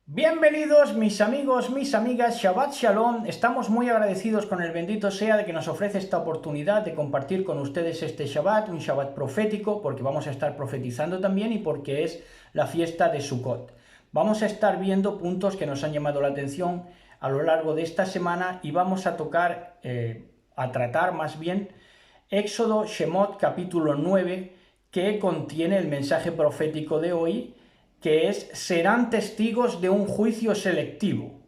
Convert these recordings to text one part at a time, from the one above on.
Bienvenidos mis amigos, mis amigas, Shabbat Shalom. Estamos muy agradecidos con el bendito sea de que nos ofrece esta oportunidad de compartir con ustedes este Shabbat, un Shabbat profético, porque vamos a estar profetizando también y porque es la fiesta de Sukkot. Vamos a estar viendo puntos que nos han llamado la atención a lo largo de esta semana y vamos a tratar más bien Éxodo Shemot capítulo 9, que contiene el mensaje profético de hoy, que es: serán testigos de un juicio selectivo.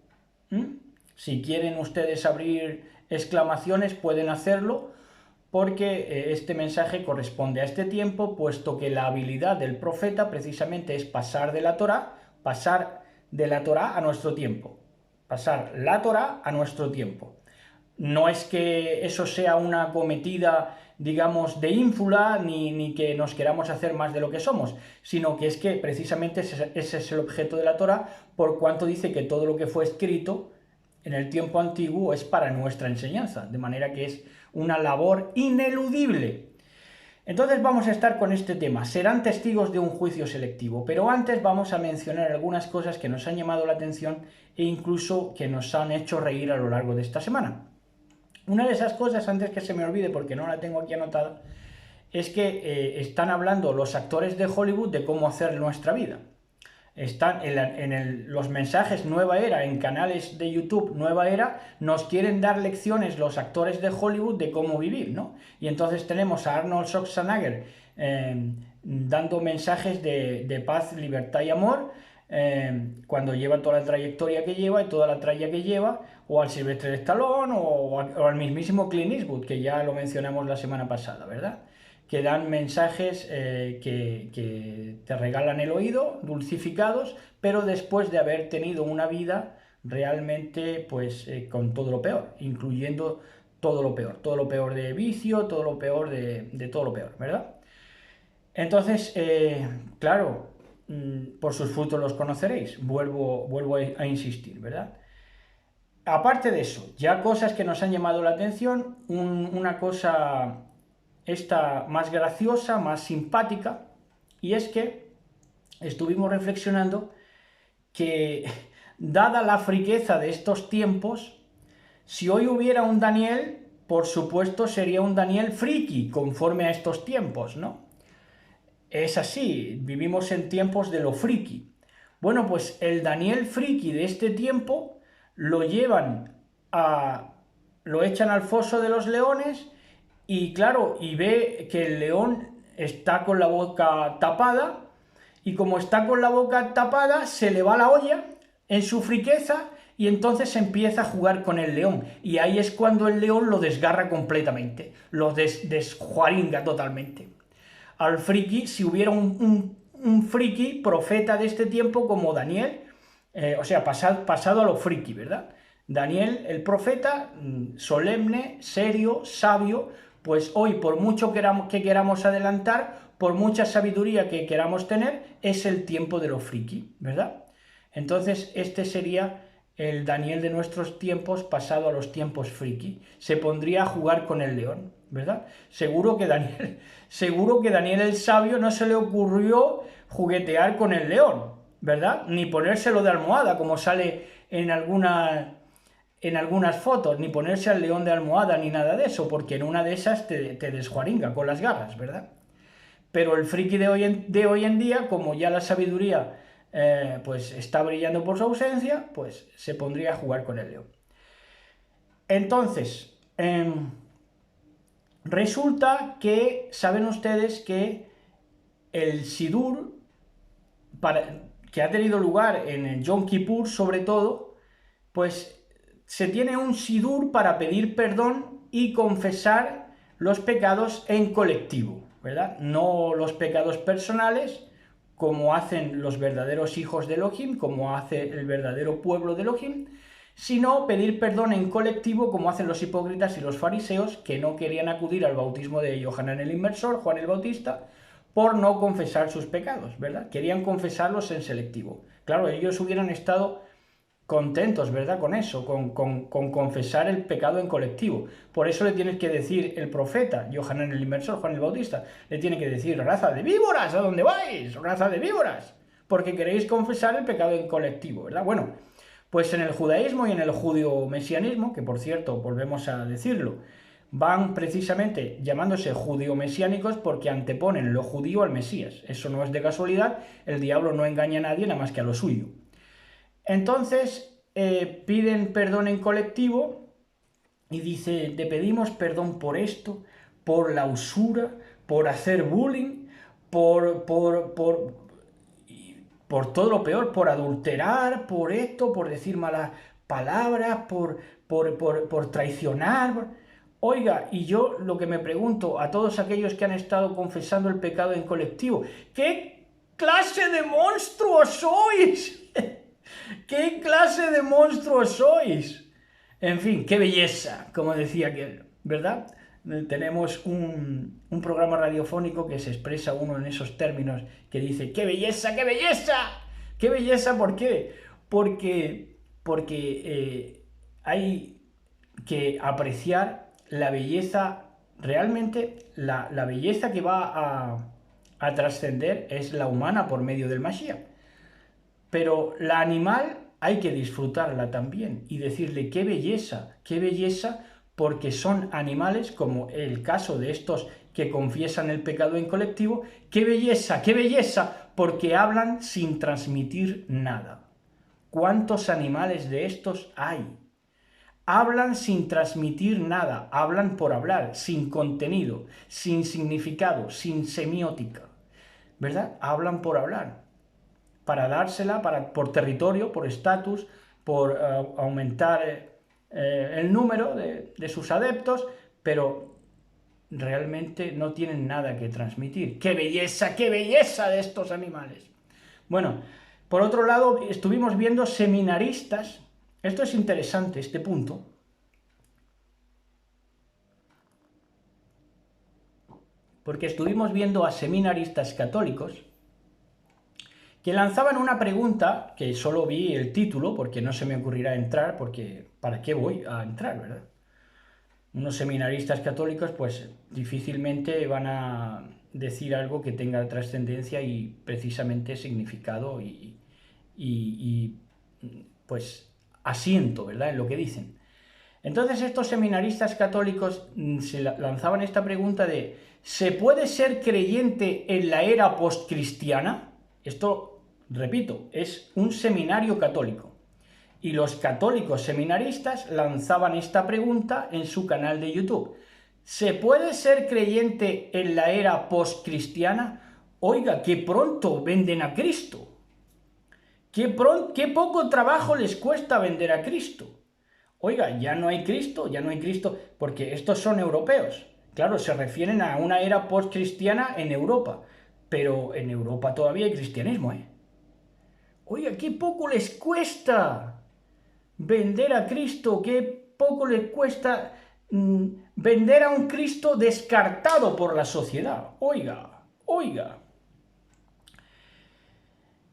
Si quieren ustedes abrir exclamaciones pueden hacerlo, porque este mensaje corresponde a este tiempo, puesto que la habilidad del profeta precisamente es pasar de la Torá a nuestro tiempo, pasar la Torá a nuestro tiempo. No es que eso sea una acometida, digamos, de ínfula, ni que nos queramos hacer más de lo que somos, sino que es que precisamente ese es el objeto de la Torá, por cuanto dice que todo lo que fue escrito en el tiempo antiguo es para nuestra enseñanza, de manera que es una labor ineludible. Entonces vamos a estar con este tema: serán testigos de un juicio selectivo, pero antes vamos a mencionar algunas cosas que nos han llamado la atención e incluso que nos han hecho reír a lo largo de esta semana. Una de esas cosas, antes que se me olvide porque no la tengo aquí anotada, es que están hablando los actores de Hollywood de cómo hacer nuestra vida. Están los mensajes Nueva Era, en canales de YouTube Nueva Era, nos quieren dar lecciones los actores de Hollywood de cómo vivir, ¿no? Y entonces tenemos a Arnold Schwarzenegger dando mensajes de paz, libertad y amor, cuando lleva toda la trayectoria que lleva y toda la tralla que lleva, o al Sylvester Stallone o al mismísimo Clint Eastwood, que ya lo mencionamos la semana pasada, ¿verdad? Que dan mensajes que te regalan el oído, dulcificados, pero después de haber tenido una vida realmente con todo lo peor, incluyendo todo lo peor de vicio, todo lo peor de todo lo peor, ¿verdad? Entonces, claro, por sus frutos los conoceréis, vuelvo a insistir, ¿verdad? Aparte de eso, ya cosas que nos han llamado la atención, una cosa esta más graciosa, más simpática, y es que estuvimos reflexionando que, dada la friqueza de estos tiempos, si hoy hubiera un Daniel, por supuesto sería un Daniel friki, conforme a estos tiempos, ¿no? Es así, vivimos en tiempos de lo friki. Bueno, pues el Daniel friki de este tiempo lo lo echan al foso de los leones, y claro, y ve que el león está con la boca tapada, y como está con la boca tapada, se le va la olla en su friqueza, y entonces empieza a jugar con el león. Y ahí es cuando el león lo desgarra completamente, lo desjuaringa totalmente. Al friki, si hubiera un friki profeta de este tiempo como Daniel, pasado a lo friki, ¿verdad? Daniel, el profeta, solemne, serio, sabio, pues hoy, por mucho que queramos adelantar, por mucha sabiduría que queramos tener, es el tiempo de lo friki, ¿verdad? Entonces, este sería el Daniel de nuestros tiempos pasado a los tiempos friki. Se pondría a jugar con el león, ¿verdad? Seguro que Daniel el sabio no se le ocurrió juguetear con el león, ¿verdad? Ni ponérselo de almohada, como sale en algunas fotos, ni ponerse al león de almohada, ni nada de eso, porque en una de esas te desjuaringa con las garras, ¿verdad? Pero el friki de hoy en día, como ya la sabiduría pues está brillando por su ausencia, pues se pondría a jugar con el león. Entonces, resulta que, saben ustedes que el Sidur, que ha tenido lugar en el Yom Kippur sobre todo, pues se tiene un Sidur para pedir perdón y confesar los pecados en colectivo, ¿verdad? No los pecados personales, como hacen los verdaderos hijos de Elohim, como hace el verdadero pueblo de Elohim, sino pedir perdón en colectivo, como hacen los hipócritas y los fariseos, que no querían acudir al bautismo de Yohanan el Inmersor, Juan el Bautista, por no confesar sus pecados, ¿verdad? Querían confesarlos en selectivo. Claro, ellos hubieran estado contentos, ¿verdad? Con eso, con confesar el pecado en colectivo. Por eso le tienes que decir el profeta, Yohanan el Inmersor, Juan el Bautista, le tiene que decir: raza de víboras, ¿a dónde vais? Raza de víboras. porque queréis confesar el pecado en colectivo, ¿verdad? Bueno, pues en el judaísmo y en el judío-mesianismo, que por cierto, volvemos a decirlo, van precisamente llamándose judío-mesiánicos porque anteponen lo judío al Mesías. Eso no es de casualidad, el diablo no engaña a nadie nada más que a lo suyo. Entonces, piden perdón en colectivo y dice, te pedimos perdón por esto, por la usura, por hacer bullying, por todo lo peor, por adulterar, por esto, por decir malas palabras, por traicionar. Oiga, y yo lo que me pregunto a todos aquellos que han estado confesando el pecado en colectivo, ¿qué clase de monstruos sois? ¿Qué clase de monstruos sois? En fin, qué belleza, como decía aquel, ¿verdad? Tenemos un programa radiofónico que se expresa uno en esos términos, que dice, ¡qué belleza, qué belleza! ¡Qué belleza! ¿Por qué? Porque hay que apreciar la belleza, realmente la belleza que va a trascender es la humana por medio del Mashiach. Pero la animal hay que disfrutarla también y decirle qué belleza, porque son animales, como el caso de estos que confiesan el pecado en colectivo, qué belleza, porque hablan sin transmitir nada. ¿Cuántos animales de estos hay? Hablan sin transmitir nada, hablan por hablar, sin contenido, sin significado, sin semiótica, ¿verdad? Hablan por hablar, para dársela, por territorio, por estatus, por aumentar el número de sus adeptos, pero realmente no tienen nada que transmitir. ¡Qué belleza de estos animales! Bueno, por otro lado, estuvimos viendo seminaristas. Esto es interesante, este punto, porque estuvimos viendo a seminaristas católicos que lanzaban una pregunta, que solo vi el título, porque no se me ocurrirá entrar, porque ¿para qué voy a entrar, verdad? Unos seminaristas católicos, pues difícilmente van a decir algo que tenga trascendencia y precisamente significado y pues asiento, ¿verdad?, en lo que dicen. Entonces estos seminaristas católicos se lanzaban esta pregunta de ¿se puede ser creyente en la era postcristiana? Esto, repito, es un seminario católico. Y los católicos seminaristas lanzaban esta pregunta en su canal de YouTube. ¿Se puede ser creyente en la era postcristiana? Oiga, que pronto venden a Cristo. Qué poco trabajo les cuesta vender a Cristo. Oiga, ya no hay Cristo, porque estos son europeos. Claro, se refieren a una era postcristiana en Europa, pero en Europa todavía hay cristianismo, ¿eh? Oiga, qué poco les cuesta vender a Cristo, qué poco les cuesta vender a un Cristo descartado por la sociedad. Oiga.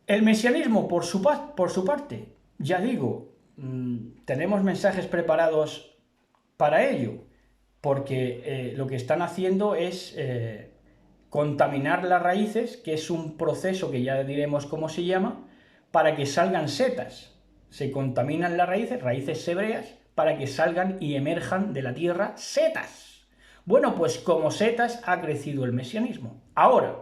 El mesianismo, por su parte, ya digo, tenemos mensajes preparados para ello, porque lo que están haciendo es contaminar las raíces, que es un proceso que ya diremos cómo se llama, para que salgan setas. Se contaminan las raíces hebreas, para que salgan y emerjan de la tierra setas. Bueno, pues como setas ha crecido el mesianismo. Ahora,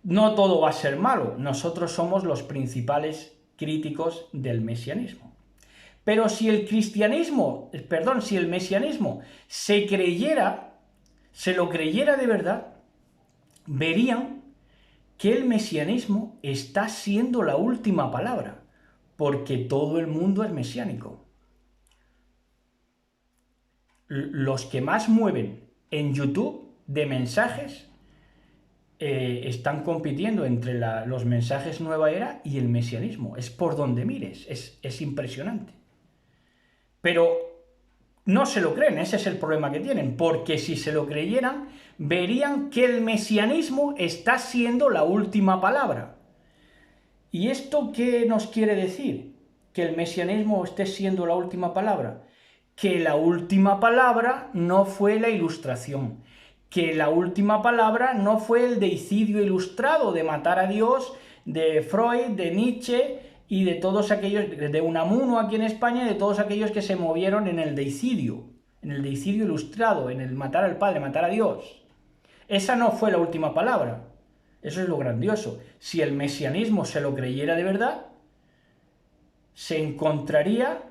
no todo va a ser malo. Nosotros somos los principales críticos del mesianismo. Pero si el mesianismo se lo creyera de verdad, verían que el mesianismo está siendo la última palabra, porque todo el mundo es mesiánico. Los que más mueven en YouTube de mensajes están compitiendo entre los mensajes Nueva Era y el mesianismo. Es por donde mires, es impresionante. Pero no se lo creen, ese es el problema que tienen, porque si se lo creyeran, verían que el mesianismo está siendo la última palabra. ¿Y esto qué nos quiere decir? ¿Que el mesianismo esté siendo la última palabra? Que la última palabra no fue la ilustración, que la última palabra no fue el deicidio ilustrado de matar a Dios de Freud, de Nietzsche y de todos aquellos, de Unamuno aquí en España, y de todos aquellos que se movieron en el deicidio ilustrado, en el matar al Padre, matar a Dios. Esa no fue la última palabra. Eso es lo grandioso. Si el mesianismo se lo creyera de verdad, se encontraría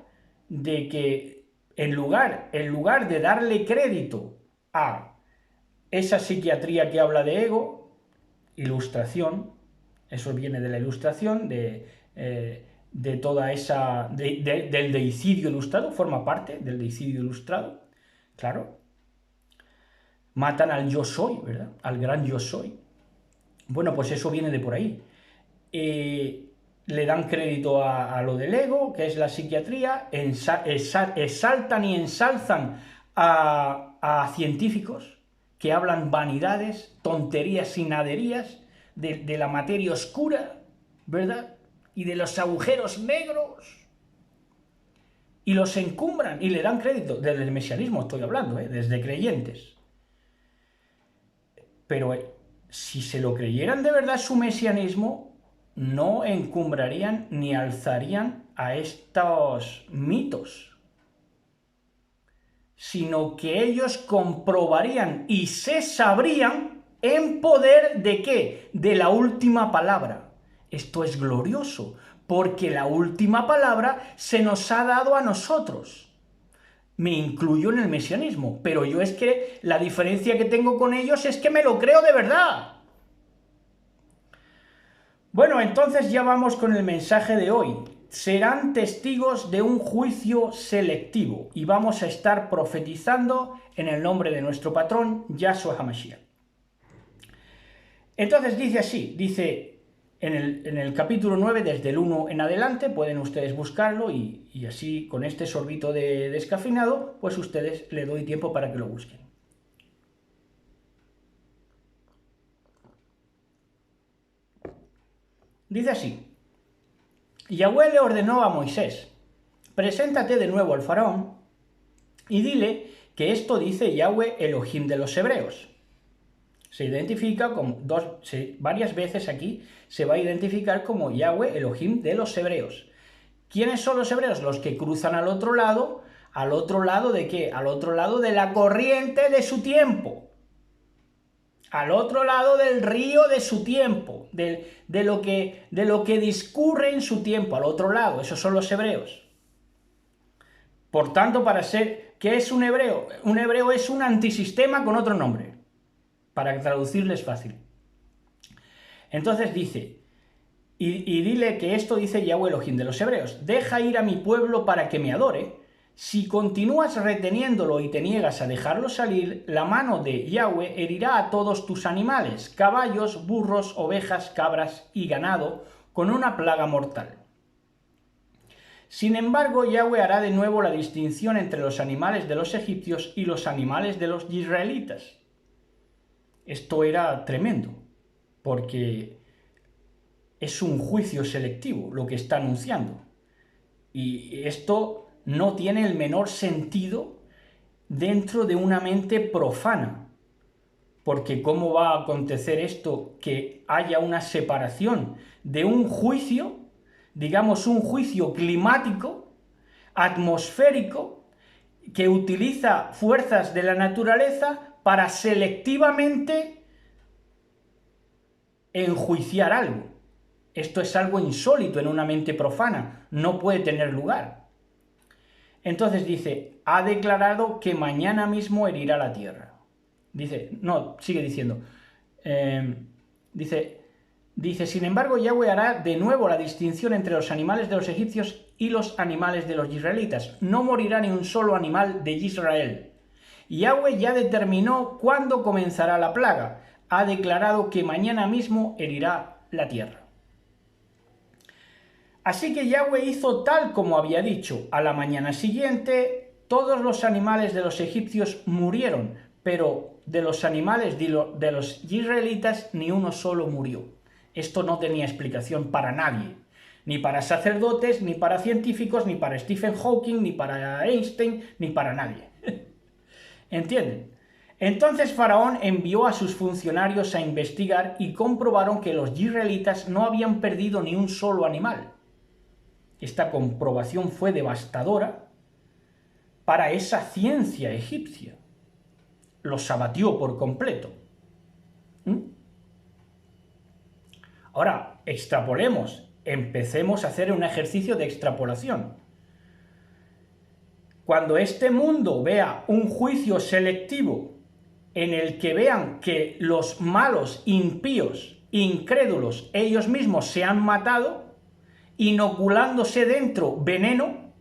de que en lugar de darle crédito a esa psiquiatría que habla de ego, ilustración, eso viene de la ilustración, de toda esa, del deicidio ilustrado, forma parte del deicidio ilustrado, claro. Matan al yo soy, ¿verdad? Al gran yo soy. Bueno, pues eso viene de por ahí. Le dan crédito a lo del ego, que es la psiquiatría, exaltan y ensalzan a científicos que hablan vanidades, tonterías y naderías de la materia oscura, ¿verdad? Y de los agujeros negros. Y los encumbran y le dan crédito. Desde el mesianismo estoy hablando, desde creyentes. Pero si se lo creyeran de verdad su mesianismo, no encumbrarían ni alzarían a estos mitos, sino que ellos comprobarían y se sabrían en poder ¿de qué? De la última palabra. Esto es glorioso, porque la última palabra se nos ha dado a nosotros. Me incluyo en el mesianismo, pero yo es que la diferencia que tengo con ellos es que me lo creo de verdad. Bueno, entonces ya vamos con el mensaje de hoy. Serán testigos de un juicio selectivo y vamos a estar profetizando en el nombre de nuestro patrón, Yahshua HaMashiach. Entonces dice así, dice en el capítulo 9, desde el 1 en adelante, pueden ustedes buscarlo y así con este sorbito de descafeinado, pues ustedes le doy tiempo para que lo busquen. Dice así, Yahweh le ordenó a Moisés, preséntate de nuevo al faraón y dile que esto dice Yahweh Elohim de los hebreos. Se identifica como varias veces aquí se va a identificar como Yahweh Elohim de los hebreos. ¿Quiénes son los hebreos? Los que cruzan al otro lado ¿de qué? Al otro lado de la corriente de su tiempo. Al otro lado del río de su tiempo, de lo que discurre en su tiempo, al otro lado, esos son los hebreos. Por tanto, ¿qué es un hebreo? Un hebreo es un antisistema con otro nombre, para traducirles fácil. Entonces dice, y dile que esto dice Yahweh Elohim de los hebreos, deja ir a mi pueblo para que me adore. Si continúas reteniéndolo y te niegas a dejarlo salir, la mano de Yahweh herirá a todos tus animales, caballos, burros, ovejas, cabras y ganado, con una plaga mortal. Sin embargo, Yahweh hará de nuevo la distinción entre los animales de los egipcios y los animales de los israelitas. Esto era tremendo, porque es un juicio selectivo lo que está anunciando. Y esto no tiene el menor sentido dentro de una mente profana. Porque ¿cómo va a acontecer esto que haya una separación de un juicio, digamos un juicio climático, atmosférico, que utiliza fuerzas de la naturaleza para selectivamente enjuiciar algo? Esto es algo insólito en una mente profana, no puede tener lugar. Entonces dice, ha declarado que mañana mismo herirá la tierra. Sigue diciendo, dice, sin embargo, Yahweh hará de nuevo la distinción entre los animales de los egipcios y los animales de los israelitas. No morirá ni un solo animal de Israel. Yahweh ya determinó cuándo comenzará la plaga. Ha declarado que mañana mismo herirá la tierra. Así que Yahweh hizo tal como había dicho. A la mañana siguiente, todos los animales de los egipcios murieron, pero de los animales de los israelitas ni uno solo murió. Esto no tenía explicación para nadie, ni para sacerdotes, ni para científicos, ni para Stephen Hawking, ni para Einstein, ni para nadie. ¿Entienden? Entonces Faraón envió a sus funcionarios a investigar y comprobaron que los israelitas no habían perdido ni un solo animal. Esta comprobación fue devastadora para esa ciencia egipcia. Los abatió por completo. Ahora, extrapolemos, empecemos a hacer un ejercicio de extrapolación. Cuando este mundo vea un juicio selectivo en el que vean que los malos, impíos, incrédulos, ellos mismos se han matado, inoculándose dentro veneno,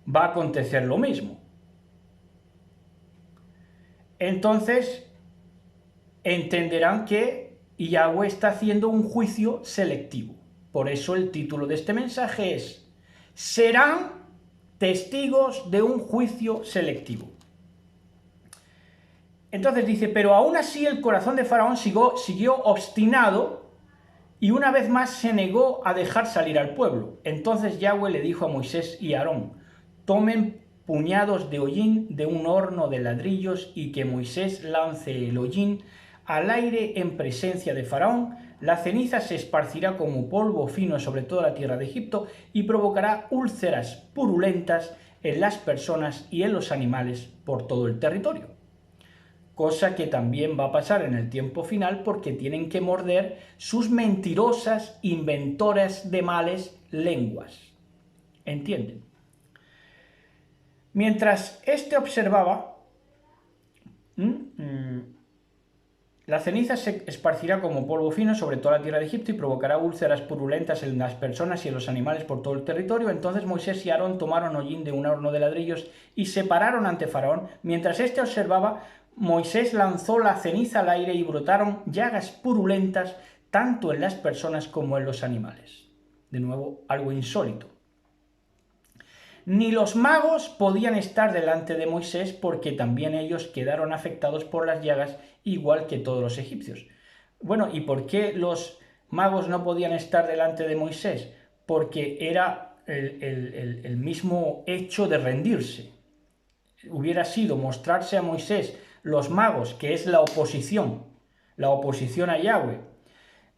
va a acontecer lo mismo. Entonces, entenderán que Yahweh está haciendo un juicio selectivo. Por eso el título de este mensaje es: serán testigos de un juicio selectivo. Entonces dice, pero aún así el corazón de Faraón siguió obstinado y una vez más se negó a dejar salir al pueblo. Entonces Yahweh le dijo a Moisés y a Aarón: tomen puñados de hollín de un horno de ladrillos y que Moisés lance el hollín al aire en presencia de Faraón. La ceniza se esparcirá como polvo fino sobre toda la tierra de Egipto y provocará úlceras purulentas en las personas y en los animales por todo el territorio. Cosa que también va a pasar en el tiempo final porque tienen que morder sus mentirosas, inventoras de males lenguas. ¿Entienden? Mientras éste observaba, la ceniza se esparcirá como polvo fino sobre toda la tierra de Egipto y provocará úlceras purulentas en las personas y en los animales por todo el territorio. Entonces Moisés y Aarón tomaron hollín de un horno de ladrillos y se pararon ante Faraón. Mientras éste observaba, Moisés lanzó la ceniza al aire y brotaron llagas purulentas tanto en las personas como en los animales. De nuevo, algo insólito. Ni los magos podían estar delante de Moisés porque también ellos quedaron afectados por las llagas igual que todos los egipcios. Bueno, ¿y por qué los magos no podían estar delante de Moisés? Porque era el mismo hecho de rendirse. Hubiera sido mostrarse a Moisés los magos, que es la oposición a Yahweh.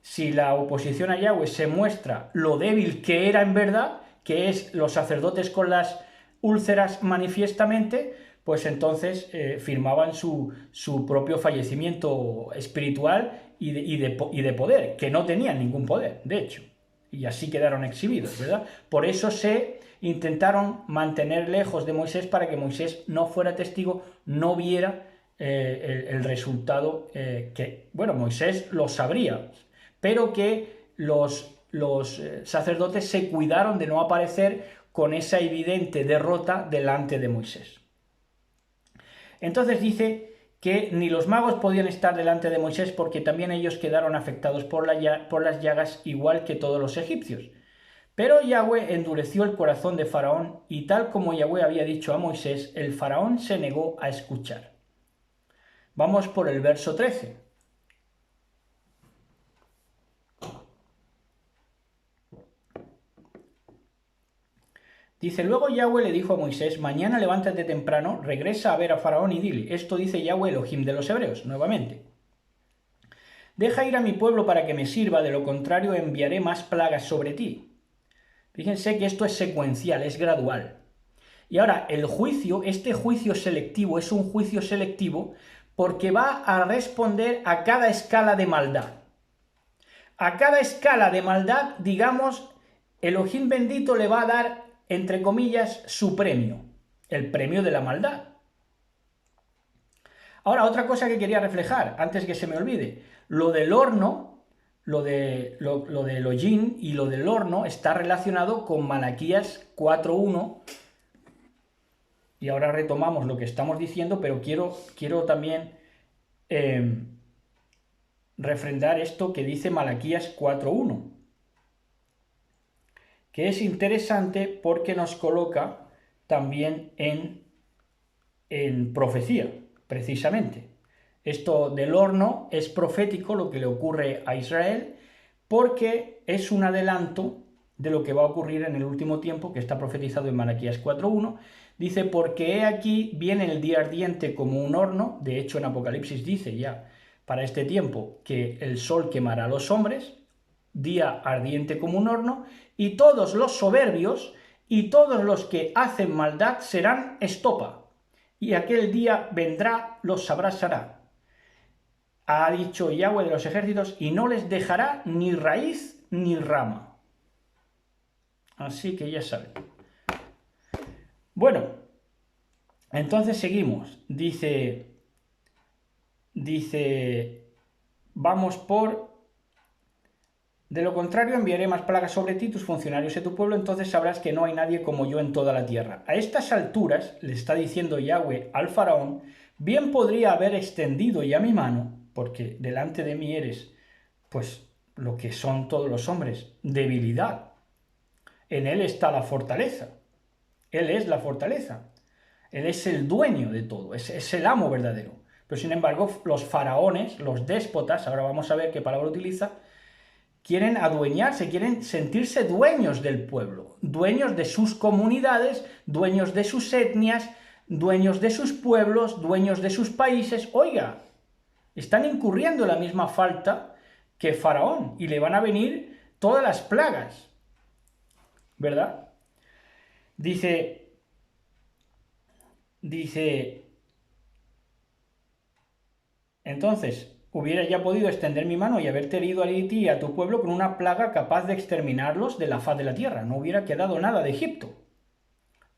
Si la oposición a Yahweh se muestra lo débil que era en verdad, que es los sacerdotes con las úlceras manifiestamente, pues entonces firmaban su propio fallecimiento espiritual y de poder, que no tenían ningún poder, de hecho, y así quedaron exhibidos, ¿verdad? Por eso se intentaron mantener lejos de Moisés para que Moisés no fuera testigo, no viera el resultado que, bueno, Moisés lo sabría, pero que los sacerdotes se cuidaron de no aparecer con esa evidente derrota delante de Moisés. Entonces dice que ni los magos podían estar delante de Moisés porque también ellos quedaron afectados por las llagas igual que todos los egipcios. Pero Yahweh endureció el corazón de Faraón y tal como Yahweh había dicho a Moisés, el Faraón se negó a escuchar. Vamos por el verso 13. Dice, luego Yahweh le dijo a Moisés, mañana levántate temprano, regresa a ver a Faraón y dile, esto dice Yahweh Elohim de los hebreos, nuevamente. Deja ir a mi pueblo para que me sirva, de lo contrario enviaré más plagas sobre ti. Fíjense que esto es secuencial, es gradual. Y ahora, el juicio, este juicio selectivo, es un juicio selectivo porque va a responder a cada escala de maldad. A cada escala de maldad, digamos, Elohim bendito le va a dar, entre comillas, su premio, el premio de la maldad. Ahora, otra cosa que quería reflejar, antes que se me olvide, lo del horno, lo del hollín y lo del horno está relacionado con Malaquías 4.1, y ahora retomamos lo que estamos diciendo, pero quiero también refrendar esto que dice Malaquías 4.1. que es interesante porque nos coloca también en profecía, precisamente. Esto del horno es profético, lo que le ocurre a Israel, porque es un adelanto de lo que va a ocurrir en el último tiempo, que está profetizado en Malaquías 4.1. Dice, porque he aquí viene el día ardiente como un horno. De hecho, en Apocalipsis dice ya para este tiempo que el sol quemará a los hombres, día ardiente como un horno, y todos los soberbios y todos los que hacen maldad serán estopa, y aquel día vendrá, los abrasará. Ha dicho Yahweh de los ejércitos, y no les dejará ni raíz ni rama. Así que ya saben. Bueno, entonces seguimos. Dice, vamos por... De lo contrario, enviaré más plagas sobre ti, tus funcionarios y tu pueblo, entonces sabrás que no hay nadie como yo en toda la tierra. A estas alturas, le está diciendo Yahweh al faraón, bien podría haber extendido ya mi mano, porque delante de mí eres, pues, lo que son todos los hombres, debilidad. En él está la fortaleza. Él es la fortaleza. Él es el dueño de todo, es el amo verdadero. Pero sin embargo, los faraones, los déspotas, ahora vamos a ver qué palabra utiliza, quieren adueñarse, quieren sentirse dueños del pueblo, dueños de sus comunidades, dueños de sus etnias, dueños de sus pueblos, dueños de sus países. Oiga, están incurriendo en la misma falta que Faraón y le van a venir todas las plagas, ¿verdad? Dice, entonces, hubiera ya podido extender mi mano y haberte herido a ti y a tu pueblo con una plaga capaz de exterminarlos de la faz de la tierra. No hubiera quedado nada de Egipto.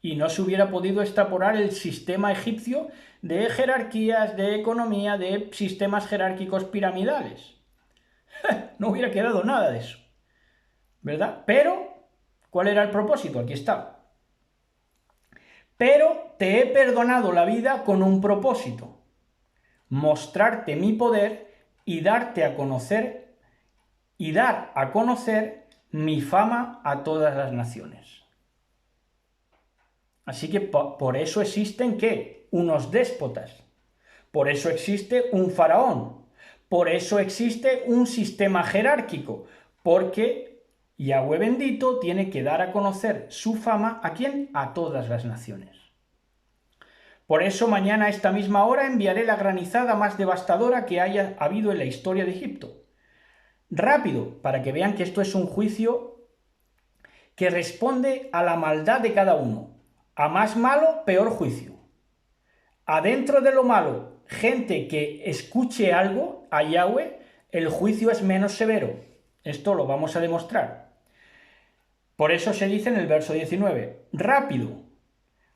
Y no se hubiera podido extrapolar el sistema egipcio de jerarquías, de economía, de sistemas jerárquicos piramidales. No hubiera quedado nada de eso, ¿verdad? Pero, ¿cuál era el propósito? Aquí está. Pero te he perdonado la vida con un propósito: mostrarte mi poder y darte a conocer y dar a conocer mi fama a todas las naciones. Así que por eso existen, ¿qué? Unos déspotas. Por eso existe un faraón. Por eso existe un sistema jerárquico. Porque Yahweh bendito tiene que dar a conocer su fama, ¿a quién? A todas las naciones. Por eso mañana a esta misma hora enviaré la granizada más devastadora que haya habido en la historia de Egipto. Rápido, para que vean que esto es un juicio que responde a la maldad de cada uno. A más malo, peor juicio. Adentro de lo malo, gente que escuche algo a Yahweh, el juicio es menos severo. Esto lo vamos a demostrar. Por eso se dice en el verso 19, rápido,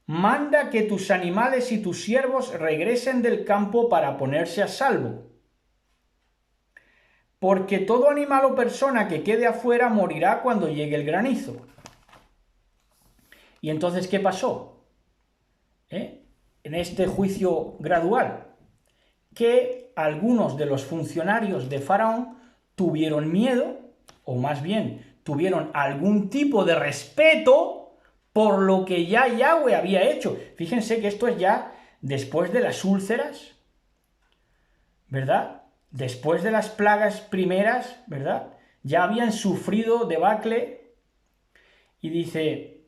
manda que tus animales y tus siervos regresen del campo para ponerse a salvo. Porque todo animal o persona que quede afuera morirá cuando llegue el granizo. ¿Y entonces qué pasó? En este juicio gradual, que algunos de los funcionarios de Faraón tuvieron miedo, o más bien tuvieron algún tipo de respeto por lo que ya Yahweh había hecho. Fíjense que esto es ya después de las úlceras, ¿verdad? Después de las plagas primeras, ¿verdad? Ya habían sufrido debacle, y dice,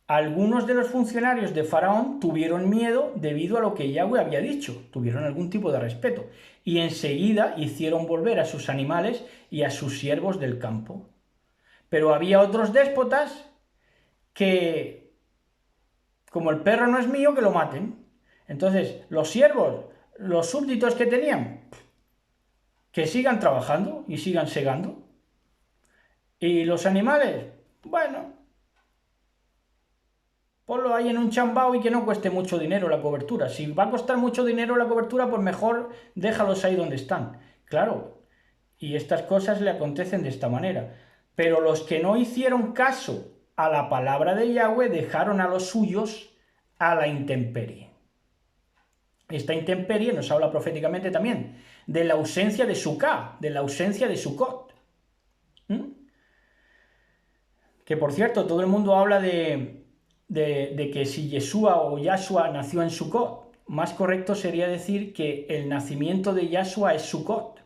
algunos de los funcionarios de Faraón tuvieron miedo debido a lo que Yahweh había dicho, tuvieron algún tipo de respeto, y enseguida hicieron volver a sus animales y a sus siervos del campo. Pero había otros déspotas que, como el perro no es mío, que lo maten. Entonces, los siervos, los súbditos que tenían, que sigan trabajando y sigan segando. Y los animales, bueno, ponlo ahí en un chambao y que no cueste mucho dinero la cobertura. Si va a costar mucho dinero la cobertura, pues mejor déjalos ahí donde están. Claro, y estas cosas le acontecen de esta manera. Pero los que no hicieron caso a la palabra de Yahweh dejaron a los suyos a la intemperie. Esta intemperie nos habla proféticamente también de la ausencia de Sukkah, de la ausencia de Sukkot. Que por cierto, todo el mundo habla de que si Yeshua o Yahshua nació en Sukkot. Más correcto sería decir que el nacimiento de Yahshua es Sukkot,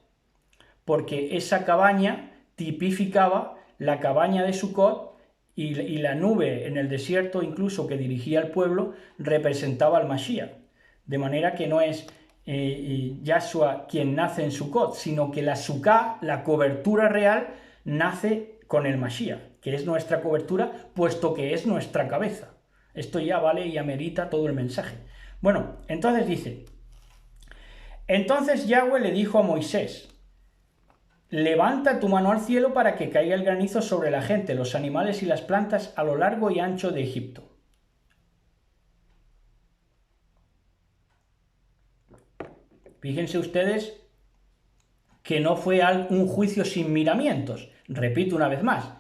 porque esa cabaña tipificaba la cabaña de Sukkot y la nube en el desierto, incluso que dirigía al pueblo, representaba al Mashiach. De manera que no es Yahshua quien nace en Sukkot, sino que la Sukkah, la cobertura real, nace con el Mashiach, que es nuestra cobertura, puesto que es nuestra cabeza. Esto ya vale y amerita todo el mensaje. Bueno, entonces dice: entonces Yahweh le dijo a Moisés: levanta tu mano al cielo para que caiga el granizo sobre la gente, los animales y las plantas a lo largo y ancho de Egipto. Fíjense ustedes que no fue un juicio sin miramientos. Repito una vez más,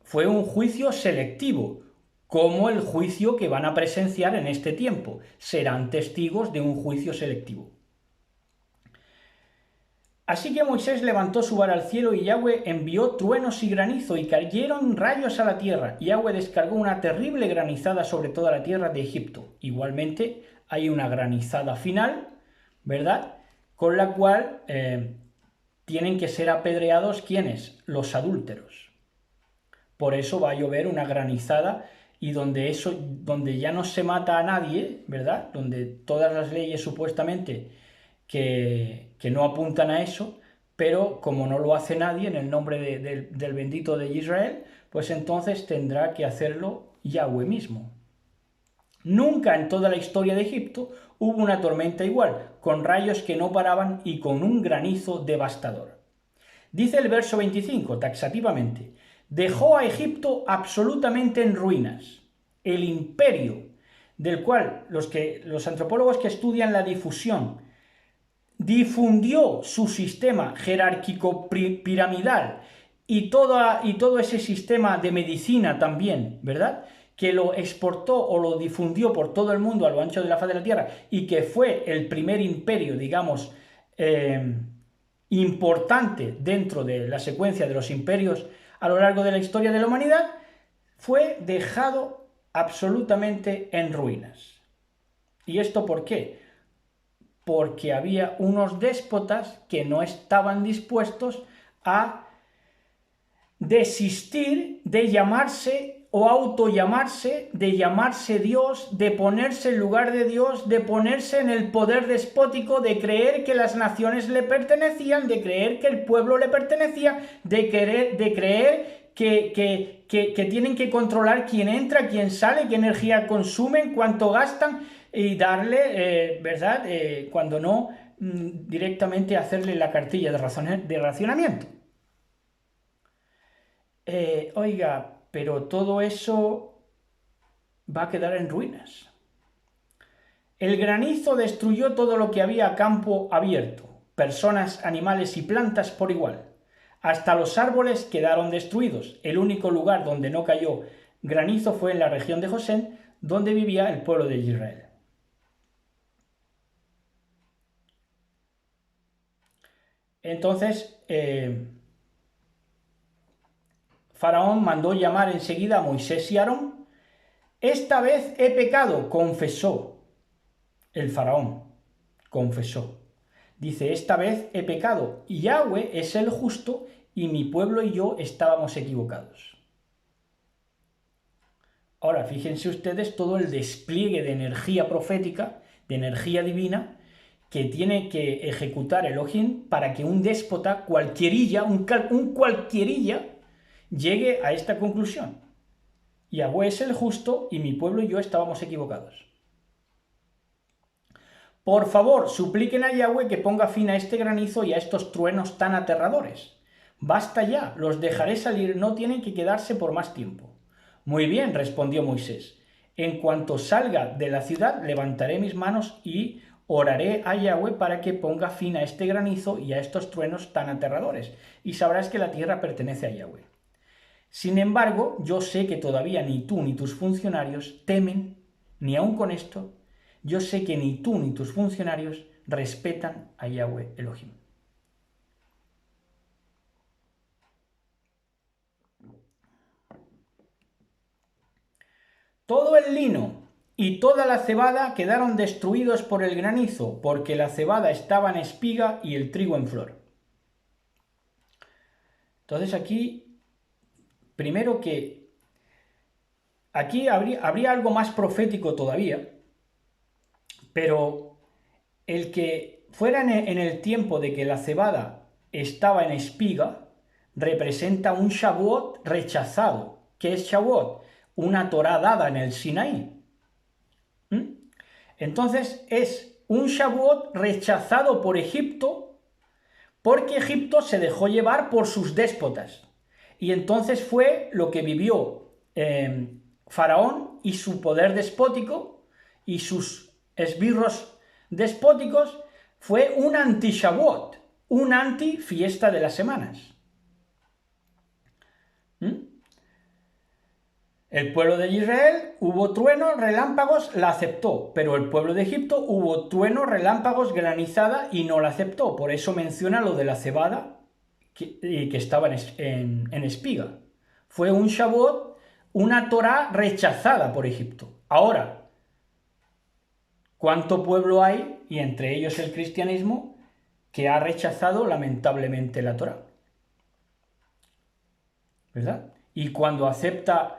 fue un juicio selectivo, como el juicio que van a presenciar en este tiempo. Serán testigos de un juicio selectivo. Así que Moisés levantó su vara al cielo y Yahweh envió truenos y granizo y cayeron rayos a la tierra. Yahweh descargó una terrible granizada sobre toda la tierra de Egipto. Igualmente hay una granizada final, ¿verdad? Con la cual tienen que ser apedreados, ¿quiénes? Los adúlteros. Por eso va a llover una granizada, y donde ya no se mata a nadie, ¿verdad? Donde todas las leyes supuestamente que no apuntan a eso, pero como no lo hace nadie en el nombre del bendito de Israel, pues entonces tendrá que hacerlo Yahweh mismo. Nunca en toda la historia de Egipto hubo una tormenta igual, con rayos que no paraban y con un granizo devastador. Dice el verso 25, taxativamente: dejó a Egipto absolutamente en ruinas. El imperio, del cual los antropólogos que estudian la difusión, difundió su sistema jerárquico piramidal y todo ese sistema de medicina también, ¿verdad?, que lo exportó o lo difundió por todo el mundo a lo ancho de la faz de la tierra, y que fue el primer imperio, digamos, importante dentro de la secuencia de los imperios a lo largo de la historia de la humanidad, fue dejado absolutamente en ruinas. ¿Y esto por qué? Porque había unos déspotas que no estaban dispuestos a desistir de llamarse o autollamarse, de llamarse Dios, de ponerse en lugar de Dios, de ponerse en el poder despótico, de creer que las naciones le pertenecían, de creer que el pueblo le pertenecía, de creer que tienen que controlar quién entra, quién sale, qué energía consumen, cuánto gastan, y darle, ¿verdad?, cuando no, directamente hacerle la cartilla de racionamiento. Oiga, pero todo eso va a quedar en ruinas. El granizo destruyó todo lo que había a campo abierto, personas, animales y plantas por igual. Hasta los árboles quedaron destruidos. El único lugar donde no cayó granizo fue en la región de Gosén, donde vivía el pueblo de Israel. Entonces, Faraón mandó llamar enseguida a Moisés y Aarón. Esta vez he pecado, confesó el faraón, confesó. Dice: esta vez he pecado, y Yahweh es el justo, y mi pueblo y yo estábamos equivocados. Ahora, fíjense ustedes todo el despliegue de energía profética, de energía divina, que tiene que ejecutar Elohim para que un déspota, cualquierilla, un cualquierilla, llegue a esta conclusión. Yahweh es el justo y mi pueblo y yo estábamos equivocados. Por favor, supliquen a Yahweh que ponga fin a este granizo y a estos truenos tan aterradores. Basta ya, los dejaré salir, no tienen que quedarse por más tiempo. Muy bien, respondió Moisés. En cuanto salga de la ciudad, levantaré mis manos y oraré a Yahweh para que ponga fin a este granizo y a estos truenos tan aterradores, y sabrás que la tierra pertenece a Yahweh. Sin embargo, yo sé que todavía ni tú ni tus funcionarios temen, ni aun con esto, yo sé que ni tú ni tus funcionarios respetan a Yahweh Elohim. Todo el lino y toda la cebada quedaron destruidos por el granizo, porque la cebada estaba en espiga y el trigo en flor. Entonces aquí, primero que Aquí habría algo más profético todavía, pero el que fuera en el tiempo de que la cebada estaba en espiga, representa un Shavuot rechazado. ¿Qué es Shavuot? Una Torá dada en el Sinaí. ¿Mm? Entonces es un Shavuot rechazado por Egipto porque Egipto se dejó llevar por sus déspotas. Y entonces fue lo que vivió Faraón y su poder despótico y sus esbirros despóticos, fue un anti-Shavuot, un anti-fiesta de las semanas. ¿Mm? El pueblo de Israel hubo truenos, relámpagos, la aceptó, pero el pueblo de Egipto hubo truenos, relámpagos, granizada y no la aceptó. Por eso menciona lo de la cebada que estaba en espiga. Fue un Shavuot, una Torá rechazada por Egipto. Ahora, ¿cuánto pueblo hay, y entre ellos el cristianismo, que ha rechazado lamentablemente la Torá? ¿Verdad? Y cuando acepta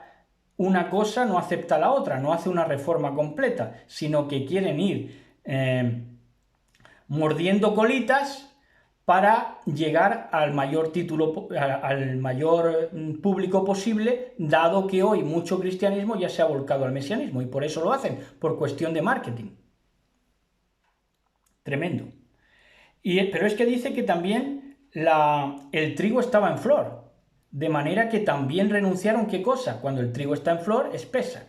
una cosa, no acepta la otra, no hace una reforma completa, sino que quieren ir mordiendo colitas para llegar al mayor título, al mayor público posible, dado que hoy mucho cristianismo ya se ha volcado al mesianismo, y por eso lo hacen, por cuestión de marketing. Tremendo. Pero es que dice que también el trigo estaba en flor, de manera que también renunciaron. ¿Qué cosa? Cuando el trigo está en flor es Pesach.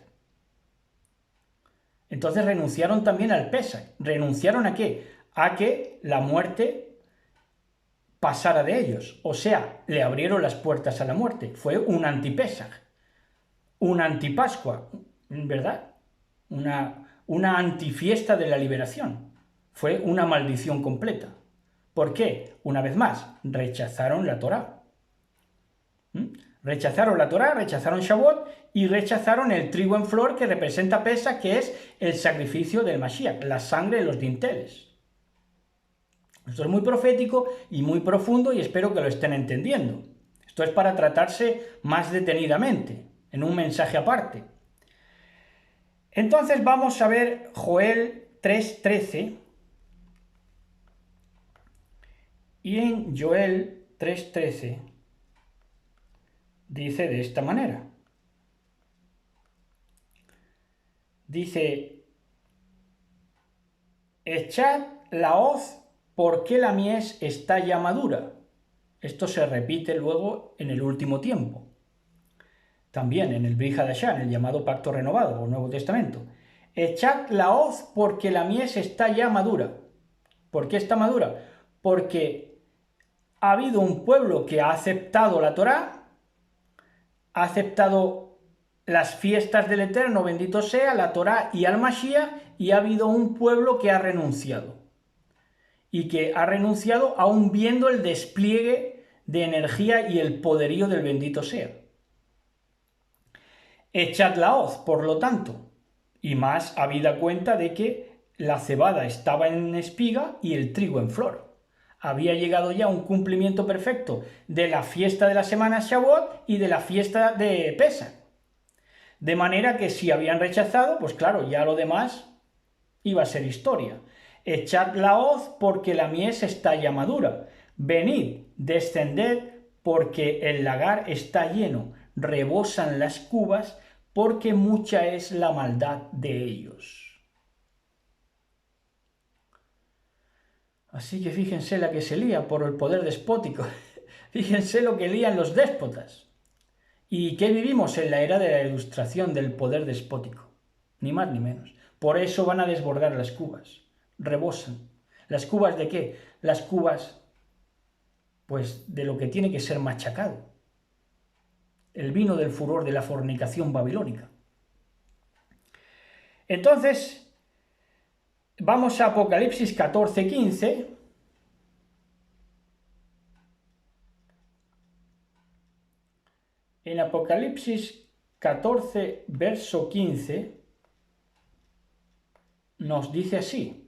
Entonces renunciaron también al Pesach. ¿Renunciaron a qué? A que la muerte pasara de ellos. O sea, le abrieron las puertas a la muerte. Fue un anti-Pesach, una antipascua, ¿verdad? Una antifiesta de la liberación. Fue una maldición completa. ¿Por qué? Una vez más, rechazaron la Torá. Rechazaron la Torá, rechazaron Shavuot y rechazaron el trigo en flor que representa Pesach, que es el sacrificio del Mashiach, la sangre de los dinteles. Esto es muy profético y muy profundo y espero que lo estén entendiendo. Esto es para tratarse más detenidamente, en un mensaje aparte. Entonces vamos a ver Joel 3:13. Y en Joel 3:13 dice de esta manera. Dice: echad la hoz porque la mies está ya madura. Esto se repite luego en el último tiempo. También en el Brit Hadashah, en el llamado Pacto Renovado o Nuevo Testamento. Echad la hoz porque la mies está ya madura. ¿Por qué está madura? Porque ha habido un pueblo que ha aceptado la Torá, ha aceptado las fiestas del Eterno, bendito sea, la Torá y al Mashiach, y ha habido un pueblo que ha renunciado. Y que ha renunciado aún viendo el despliegue de energía y el poderío del bendito sea. Echad la hoz, por lo tanto, y más habida cuenta de que la cebada estaba en espiga y el trigo en flor. Había llegado ya un cumplimiento perfecto de la fiesta de la semana Shavuot y de la fiesta de Pesach. De manera que si habían rechazado, pues claro, ya lo demás iba a ser historia. Echad la hoz porque la mies está ya madura. Venid, descended porque el lagar está lleno. Rebosan las cubas porque mucha es la maldad de ellos. Así que fíjense la que se lía por el poder despótico. Fíjense lo que lían los déspotas. ¿Y qué vivimos en la era de la ilustración del poder despótico? Ni más ni menos. Por eso van a desbordar las cubas. Rebosan. ¿Las cubas de qué? Las cubas, pues, de lo que tiene que ser machacado. El vino del furor de la fornicación babilónica. Entonces, vamos a Apocalipsis 14:15. En Apocalipsis 14, verso 15, nos dice así.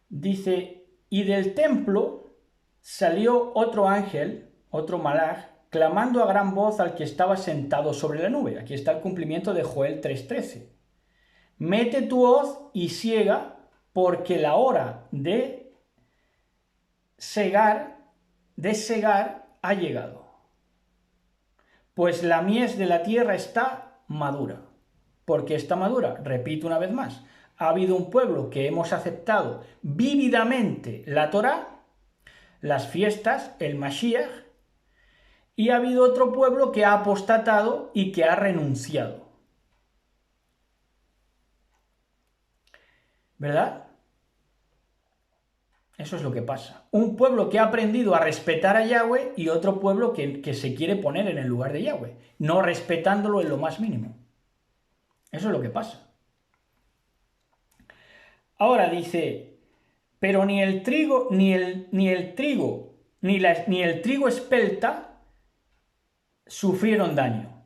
Dice: y del templo salió otro ángel, otro malaj, clamando a gran voz al que estaba sentado sobre la nube. Aquí está el cumplimiento de Joel 3:13. Mete tu hoz y siega, porque la hora de segar ha llegado. Pues la mies de la tierra está madura. ¿Por qué está madura? Repito una vez más. Ha habido un pueblo que hemos aceptado vívidamente la Torá, las fiestas, el Mashiach, y ha habido otro pueblo que ha apostatado y que ha renunciado. ¿Verdad? Eso es lo que pasa. Un pueblo que ha aprendido a respetar a Yahweh y otro pueblo que se quiere poner en el lugar de Yahweh, no respetándolo en lo más mínimo. Eso es lo que pasa. Ahora dice, pero ni el trigo espelta sufrieron daño.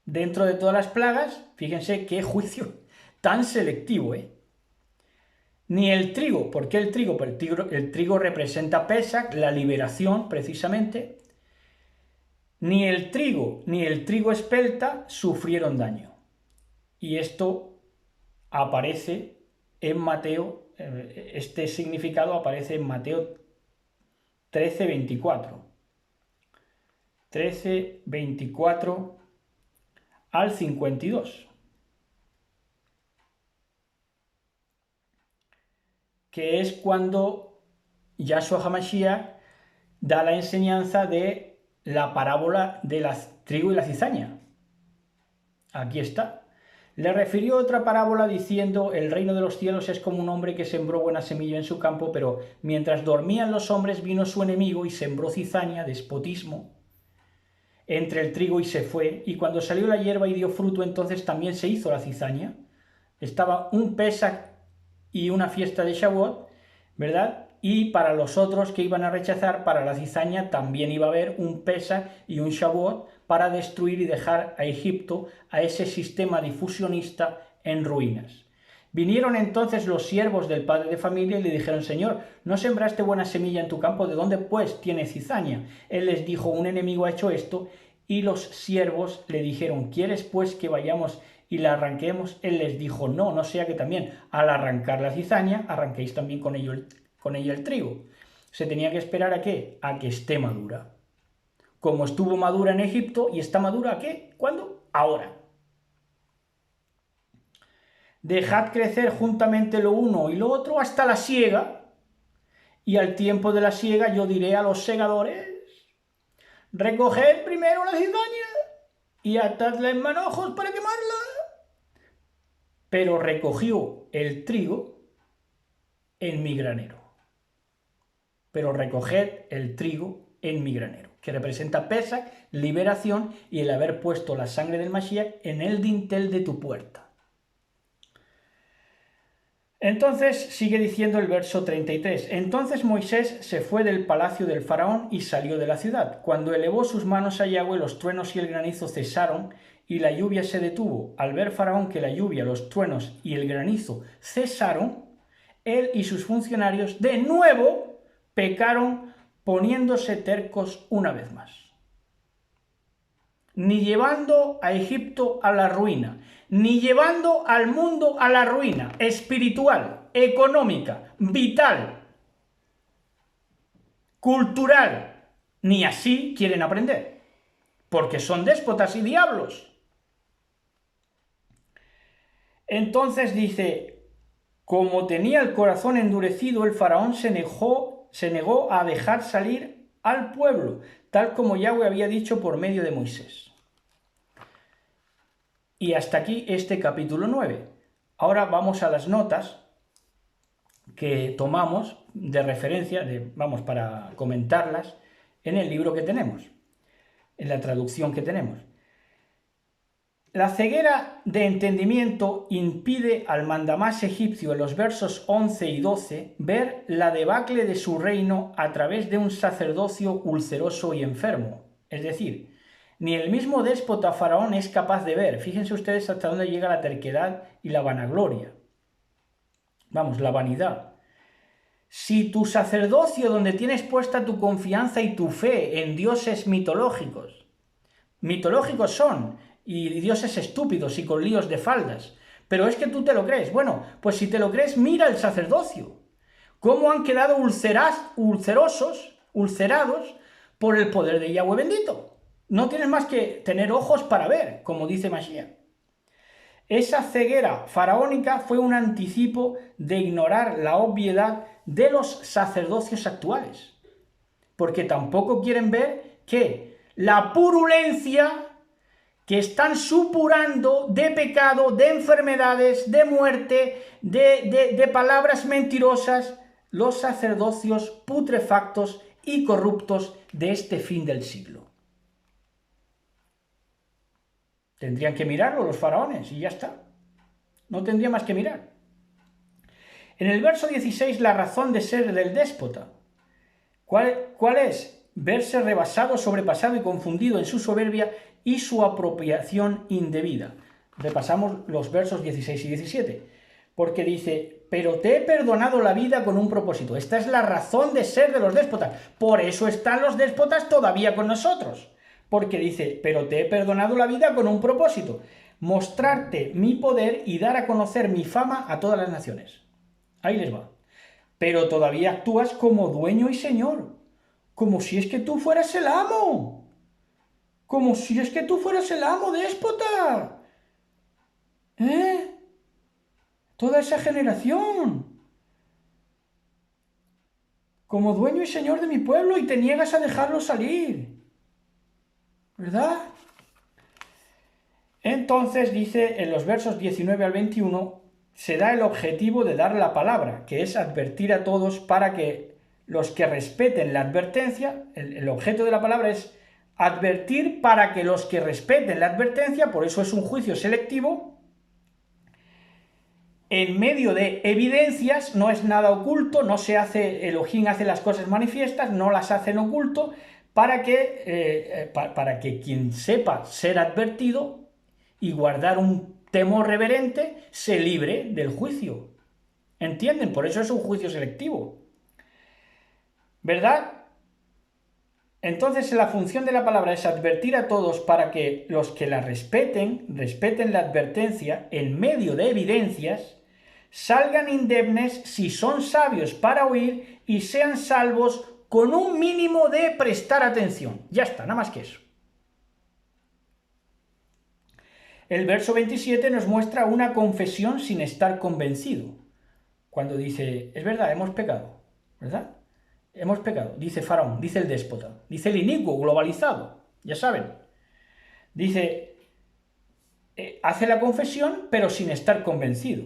Dentro de todas las plagas, fíjense qué juicio tan selectivo, ¿eh? Ni el trigo, ¿por qué el trigo? Pues el trigo representa Pesach, la liberación precisamente. Ni el trigo espelta sufrieron daño. Y esto aparece en Mateo, este significado aparece en Mateo 13:24. 13:24 al 52. Que es cuando Yahshua HaMashiach da la enseñanza de la parábola del trigo y la cizaña. Aquí está. Le refirió otra parábola diciendo, el reino de los cielos es como un hombre que sembró buena semilla en su campo, pero mientras dormían los hombres vino su enemigo y sembró cizaña, despotismo, entre el trigo y se fue, y cuando salió la hierba y dio fruto, entonces también se hizo la cizaña. Estaba un Pesach y una fiesta de Shavuot, ¿verdad? Y para los otros que iban a rechazar, para la cizaña también iba a haber un Pesach y un Shavuot para destruir y dejar a Egipto, a ese sistema difusionista, en ruinas. Vinieron entonces los siervos del padre de familia y le dijeron, Señor, ¿no sembraste buena semilla en tu campo? ¿De dónde pues tiene cizaña? Él les dijo, un enemigo ha hecho esto, y los siervos le dijeron, ¿quieres pues que vayamos y la arranquemos? Él les dijo, no, no sea que también al arrancar la cizaña, arranquéis también con ella el trigo. Se tenía que esperar ¿a qué? A que esté madura. Como estuvo madura en Egipto, ¿y está madura a qué? ¿Cuándo? Ahora. Dejad crecer juntamente lo uno y lo otro hasta la siega, y al tiempo de la siega yo diré a los segadores, recoged primero la cizaña y atadla en manojos para quemarla. Pero recogió el trigo en mi granero. Pero recoged el trigo en mi granero, que representa Pesach, liberación y el haber puesto la sangre del Mashiach en el dintel de tu puerta. Entonces sigue diciendo el verso 33. Entonces Moisés se fue del palacio del faraón y salió de la ciudad. Cuando elevó sus manos a Yahweh, los truenos y el granizo cesaron y la lluvia se detuvo. Al ver faraón que la lluvia, los truenos y el granizo cesaron, él y sus funcionarios de nuevo pecaron poniéndose tercos una vez más. Ni llevando a Egipto a la ruina, ni llevando al mundo a la ruina espiritual, económica, vital, cultural, ni así quieren aprender, porque son déspotas y diablos. Entonces dice, como tenía el corazón endurecido, el faraón se negó a dejar salir al pueblo, tal como Yahweh había dicho por medio de Moisés. Y hasta aquí este capítulo 9. Ahora vamos a las notas que tomamos de referencia, para comentarlas en el libro que tenemos, en la traducción que tenemos. La ceguera de entendimiento impide al mandamás egipcio en los versos 11 y 12 ver la debacle de su reino a través de un sacerdocio ulceroso y enfermo. Es decir, ni el mismo déspota faraón es capaz de ver. Fíjense ustedes hasta dónde llega la terquedad y la vanagloria. La vanidad. Si tu sacerdocio, donde tienes puesta tu confianza y tu fe en dioses mitológicos son, y dioses estúpidos y con líos de faldas, pero es que tú te lo crees. Bueno, pues si te lo crees, mira el sacerdocio. Cómo han quedado ulcerados por el poder de Yahweh bendito. No tienes más que tener ojos para ver, como dice Mashiach. Esa ceguera faraónica fue un anticipo de ignorar la obviedad de los sacerdocios actuales, porque tampoco quieren ver que la purulencia que están supurando de pecado, de enfermedades, de muerte, de palabras mentirosas, los sacerdocios putrefactos y corruptos de este fin del siglo. Tendrían que mirarlo los faraones y ya está. No tendría más que mirar. En el verso 16, la razón de ser del déspota. ¿Cuál es? Verse rebasado, sobrepasado y confundido en su soberbia y su apropiación indebida. Repasamos los versos 16 y 17. Porque dice, pero te he perdonado la vida con un propósito. Esta es la razón de ser de los déspotas. Por eso están los déspotas todavía con nosotros. Porque dice, pero te he perdonado la vida con un propósito. Mostrarte mi poder y dar a conocer mi fama a todas las naciones. Ahí les va. Pero todavía actúas como dueño y señor. Como si es que tú fueras el amo. Como si es que tú fueras el amo, déspota. Toda esa generación. Como dueño y señor de mi pueblo y te niegas a dejarlo salir. ¿Verdad? Entonces dice en los versos 19 al 21, se da el objetivo de dar la palabra, que es advertir a todos para que los que respeten la advertencia, el objeto de la palabra es advertir para que los que respeten la advertencia, por eso es un juicio selectivo, en medio de evidencias, no es nada oculto, no se hace, Elohim hace las cosas manifiestas, no las hace en oculto, para que quien sepa ser advertido y guardar un temor reverente, se libre del juicio. ¿Entienden? Por eso es un juicio selectivo. ¿Verdad? Entonces la función de la palabra es advertir a todos para que los que la respeten la advertencia en medio de evidencias, salgan indemnes si son sabios para oír y sean salvos con un mínimo de prestar atención. Ya está, nada más que eso. El verso 27 nos muestra una confesión sin estar convencido. Cuando dice, es verdad, hemos pecado, ¿verdad? Hemos pecado, dice Faraón, dice el déspota, dice el inicuo globalizado, ya saben. Dice, hace la confesión pero sin estar convencido.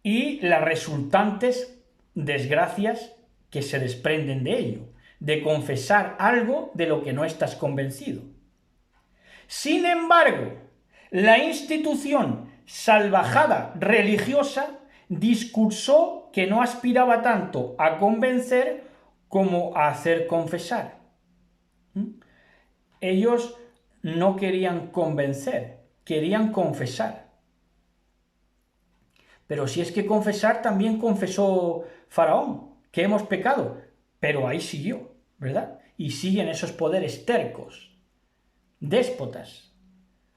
Y las resultantes desgracias que se desprenden de ello, de confesar algo de lo que no estás convencido. Sin embargo, la institución salvajada religiosa discursó que no aspiraba tanto a convencer como a hacer confesar. Ellos no querían convencer, querían confesar. Pero si es que confesar también confesó Faraón, que hemos pecado, pero ahí siguió, ¿verdad? Y siguen esos poderes tercos, déspotas,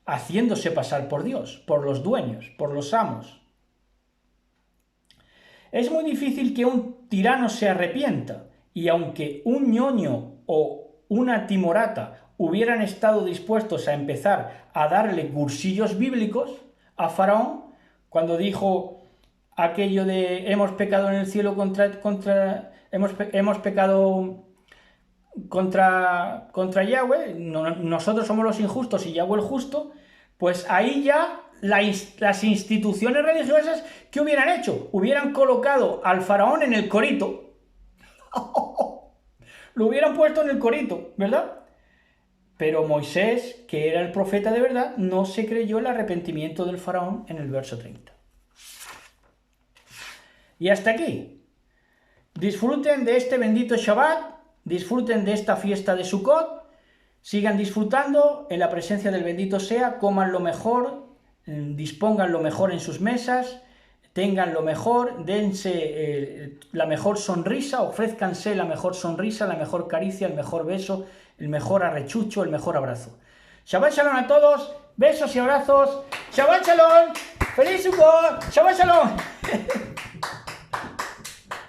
haciéndose pasar por Dios, por los dueños, por los amos. Es muy difícil que un tirano se arrepienta, y aunque un ñoño o una timorata hubieran estado dispuestos a empezar a darle cursillos bíblicos a Faraón, cuando dijo aquello de hemos pecado en el cielo hemos pecado contra Yahweh, nosotros somos los injustos y Yahweh el justo, pues ahí ya las instituciones religiosas, ¿qué hubieran hecho? Hubieran colocado al faraón en el corito. Lo hubieran puesto en el corito, ¿verdad? Pero Moisés, que era el profeta de verdad, no se creyó el arrepentimiento del faraón en el verso 30. Y hasta aquí. Disfruten de este bendito Shabbat, disfruten de esta fiesta de Sukkot, sigan disfrutando en la presencia del bendito sea, coman lo mejor, dispongan lo mejor en sus mesas, tengan lo mejor, dense la mejor sonrisa, ofrézcanse la mejor sonrisa, la mejor caricia, el mejor beso, el mejor arrechucho, el mejor abrazo. Shabbat Shalom a todos, besos y abrazos. Shabbat Shalom, feliz Sukkot, Shabbat Shalom.